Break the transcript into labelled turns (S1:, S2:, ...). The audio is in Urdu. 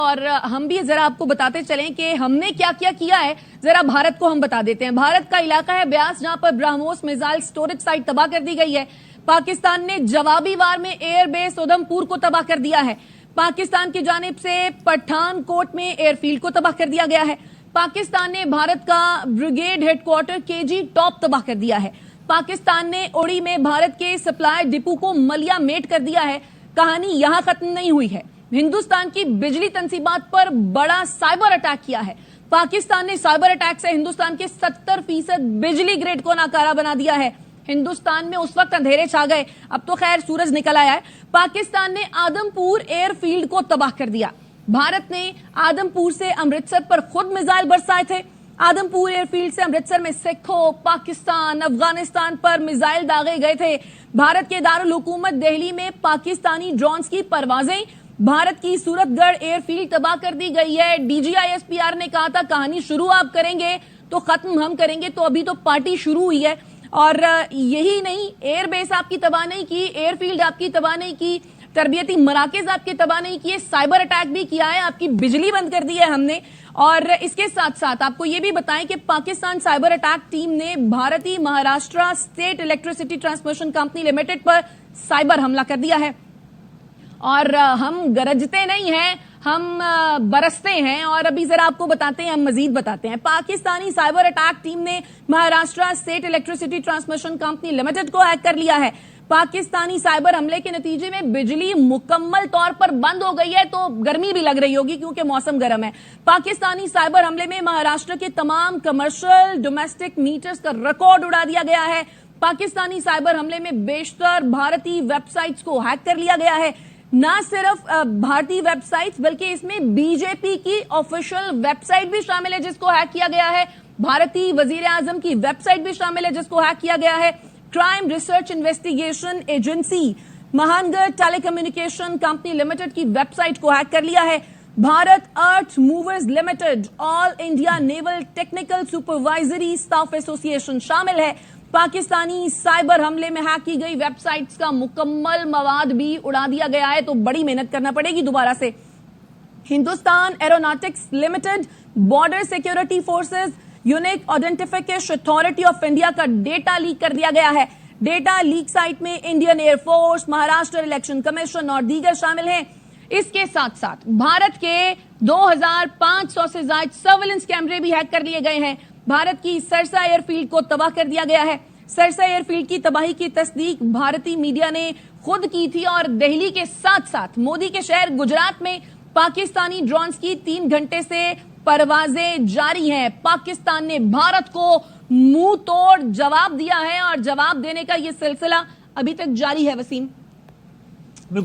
S1: اور ہم بھی ذرا آپ کو بتاتے چلیں کہ ہم نے کیا کیا کیا ہے. ذرا بھارت کو ہم بتا دیتے ہیں. بھارت کا علاقہ ہے بیاس جہاں پر برہموس میزائل سٹوریج سائٹ تباہ کر دی گئی ہے. پاکستان نے جوابی وار میں ایئر بیس ادھمپور کو تباہ کر دیا ہے. پاکستان کی جانب سے پٹھان کوٹ میں ایئر فیلڈ کو تباہ کر دیا گیا ہے. پاکستان نے بھارت کا بریگیڈ ہیڈ کوارٹر کے جی ٹاپ تباہ کر دیا ہے. پاکستان نے اوڑی میں بھارت کے سپلائی ڈپو کو ملیا میٹ کر دیا ہے. کہانی یہاں ختم نہیں ہوئی ہے. ہندوستان کی بجلی تنصیبات پر بڑا سائبر اٹیک کیا ہے. پاکستان نے سائبر اٹیک سے ہندوستان کے 70% بجلی گریڈ کو ناکارہ بنا دیا ہے. ہندوستان میں اس وقت اندھیرے چھا گئے, اب تو خیر سورج نکل آیا ہے. پاکستان نے آدم پور ایئر فیلڈ کو تباہ کر دیا. بھارت نے آدم پور سے امرتسر پر خود میزائل برسائے تھے. آدم پور ایئر فیلڈ سے امرتسر میں سکھوں, پاکستان, افغانستان پر میزائل داغے گئے تھے. بھارت کے دارالحکومت دہلی میں پاکستانی ڈرونز کی پروازیں. بھارت کی سورت گڑھ ایئر فیلڈ تباہ کر دی گئی ہے. D G I S P R نے کہا تھا کہانی شروع آپ کریں گے تو ختم ہم کریں گے, تو ابھی تو پارٹی شروع ہوئی ہے. اور یہی نہیں, ایئر بیس آپ کی تباہ نہیں کی, ایئر فیلڈ آپ کی تباہ نہیں کی, تربیتی مراکز آپ کے تباہ نہیں کیے, سائبر اٹیک بھی کیا ہے, آپ کی بجلی بند کر دی ہے ہم نے. اور اس کے ساتھ ساتھ آپ کو یہ بھی بتائیں کہ پاکستان سائبر اٹیک ٹیم نے بھارتی Maharashtra state electricity transmission company limited پر سائبر حملہ کر دیا ہے. اور ہم گرجتے نہیں ہیں, ہم برستے ہیں. اور ابھی ذرا آپ کو بتاتے ہیں, ہم مزید بتاتے ہیں. پاکستانی سائبر اٹیک ٹیم نے Maharashtra state electricity transmission company limited کو ہیک کر لیا ہے. پاکستانی سائبر حملے کے نتیجے میں بجلی مکمل طور پر بند ہو گئی ہے, تو گرمی بھی لگ رہی ہوگی کیونکہ موسم گرم ہے. پاکستانی سائبر حملے میں مہاراشٹر کے تمام کمرشل ڈومیسٹک میٹرز کا ریکارڈ اڑا دیا گیا ہے. پاکستانی سائبر حملے میں بیشتر بھارتی ویب سائٹس کو ہیک کر لیا گیا ہے. نہ صرف بھارتی ویب سائٹس بلکہ اس میں بی جے پی کی آفیشل ویب سائٹ بھی شامل ہے جس کو ہیک کیا گیا ہے. بھارتی وزیر اعظم کی ویب سائٹ بھی شامل ہے جس کو ہیک کیا گیا ہے. Crime research investigation agency Mahanagar ٹیلی کمیونیکیشن کمپنی لمیٹڈ کی ویب سائٹ کو ہیک کر لیا ہے. بھارت ارتھ موورز لمیٹڈ, آل انڈیا نیول ٹیکنیکل سپروائزری اسٹاف ایسوسی ایشن شامل ہے. پاکستانی سائبر حملے میں ہیک کی گئی ویب سائٹس کا مکمل مواد بھی اڑا دیا گیا ہے, تو بڑی محنت کرنا پڑے گی دوبارہ سے. Hindustan aeronautics limited, border security forces, unique identification authority of India کا ڈیٹا لیک کر دیا گیا ہے. ڈیٹا لیک سائٹ میں Indian air force, Maharashtra election commission اور دیگر شامل ہیں. اس کے ساتھ ساتھ بھارت کے 2500 سے زائد سرویلنس کیمرے بھی ہیک کر لیے گئے ہیں. بھارت کی سرسا ایئر فیلڈ کو تباہ کر دیا گیا ہے. سرسا ایئر فیلڈ کی تباہی کی تصدیق بھارتی میڈیا نے خود کی تھی. اور دہلی کے ساتھ ساتھ مودی کے شہر گجرات میں پاکستانی ڈرونز کی 3 گھنٹے سے پروازیں جاری ہیں. پاکستان نے بھارت کو منہ توڑ جواب دیا ہے اور جواب دینے کا یہ سلسلہ ابھی تک جاری ہے. وسیم.